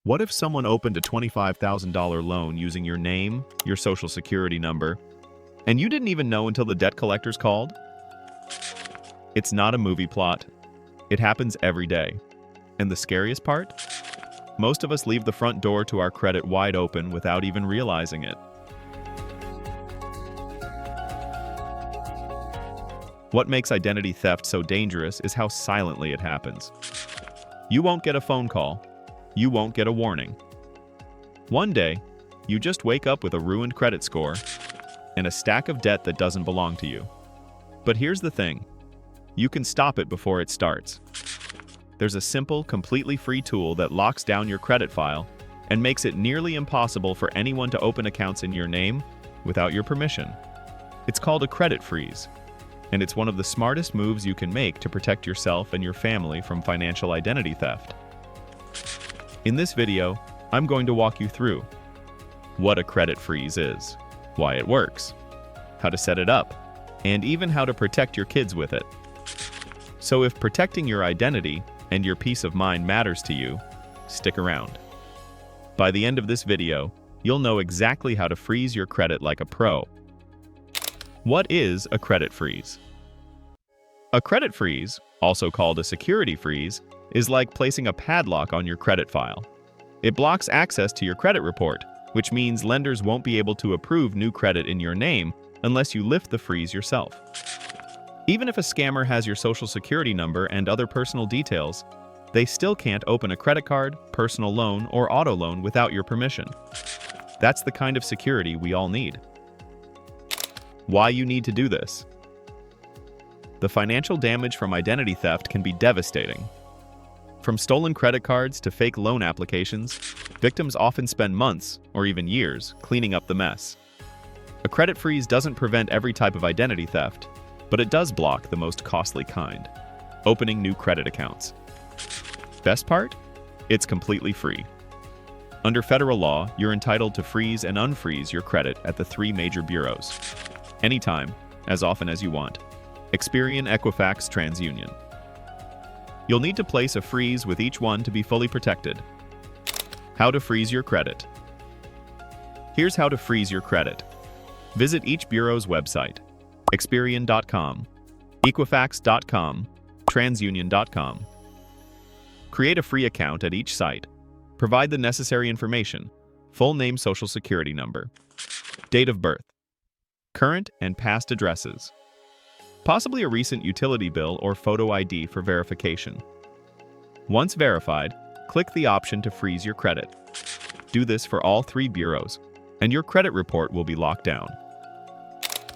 What if someone opened a $25,000 loan using your name, your social security number, and you didn't even know until the debt collectors called? It's not a movie plot. It happens every day. And the scariest part? Most of us leave the front door to our credit wide open without even realizing it. What makes identity theft so dangerous is how silently it happens. You won't get a phone call. You won't get a warning. One day, you just wake up with a ruined credit score and a stack of debt that doesn't belong to you. But here's the thing. You can stop it before it starts. There's a simple, completely free tool that locks down your credit file and makes it nearly impossible for anyone to open accounts in your name without your permission. It's called a credit freeze, and it's one of the smartest moves you can make to protect yourself and your family from financial identity theft. In this video, I'm going to walk you through what a credit freeze is, why it works, how to set it up, and even how to protect your kids with it. So if protecting your identity and your peace of mind matters to you, stick around. By the end of this video, you'll know exactly how to freeze your credit like a pro. What is a credit freeze? A credit freeze, also called a security freeze, is like placing a padlock on your credit file. It blocks access to your credit report, which means lenders won't be able to approve new credit in your name unless you lift the freeze yourself. Even if a scammer has your social security number and other personal details, they still can't open a credit card, personal loan, or auto loan without your permission. That's the kind of security we all need. Why you need to do this? The financial damage from identity theft can be devastating. From stolen credit cards to fake loan applications, victims often spend months, or even years, cleaning up the mess. A credit freeze doesn't prevent every type of identity theft, but it does block the most costly kind: opening new credit accounts. Best part? It's completely free. Under federal law, you're entitled to freeze and unfreeze your credit at the 3 major bureaus. Anytime, as often as you want. Experian, Equifax, TransUnion. You'll need to place a freeze with each one to be fully protected. How to freeze your credit. Here's how to freeze your credit. Visit each bureau's website: Experian.com, Equifax.com, TransUnion.com. Create a free account at each site. Provide the necessary information: full name, social security number, date of birth, current and past addresses, possibly a recent utility bill or photo ID for verification. Once verified, click the option to freeze your credit. Do this for all 3 bureaus, and your credit report will be locked down.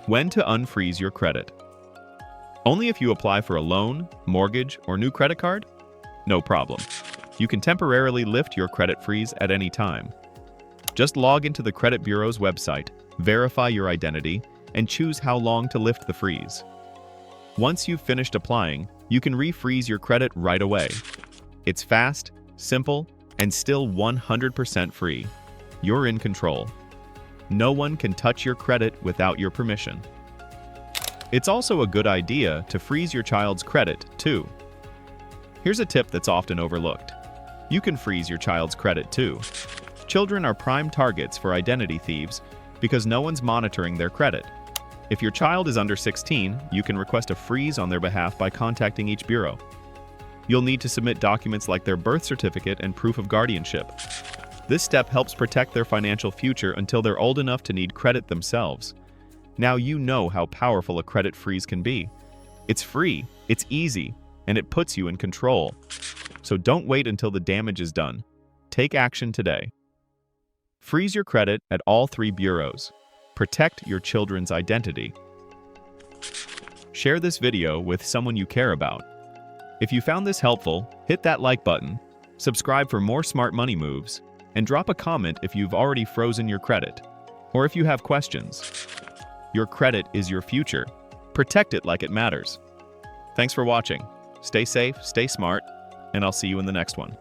When to unfreeze your credit. Only if you apply for a loan, mortgage, or new credit card? No problem. You can temporarily lift your credit freeze at any time. Just log into the credit bureau's website, verify your identity, and choose how long to lift the freeze. Once you've finished applying, you can refreeze your credit right away. It's fast, simple, and still 100% free. You're in control. No one can touch your credit without your permission. It's also a good idea to freeze your child's credit, too. Here's a tip that's often overlooked. You can freeze your child's credit, too. Children are prime targets for identity thieves because no one's monitoring their credit. If your child is under 16, you can request a freeze on their behalf by contacting each bureau. You'll need to submit documents like their birth certificate and proof of guardianship. This step helps protect their financial future until they're old enough to need credit themselves. Now you know how powerful a credit freeze can be. It's free, it's easy, and it puts you in control. So don't wait until the damage is done. Take action today. Freeze your credit at all 3 bureaus. Protect your children's identity. Share this video with someone you care about. If you found this helpful, hit that like button, subscribe for more smart money moves, and drop a comment if you've already frozen your credit, or if you have questions. Your credit is your future. Protect it like it matters. Thanks for watching. Stay safe, stay smart, and I'll see you in the next one.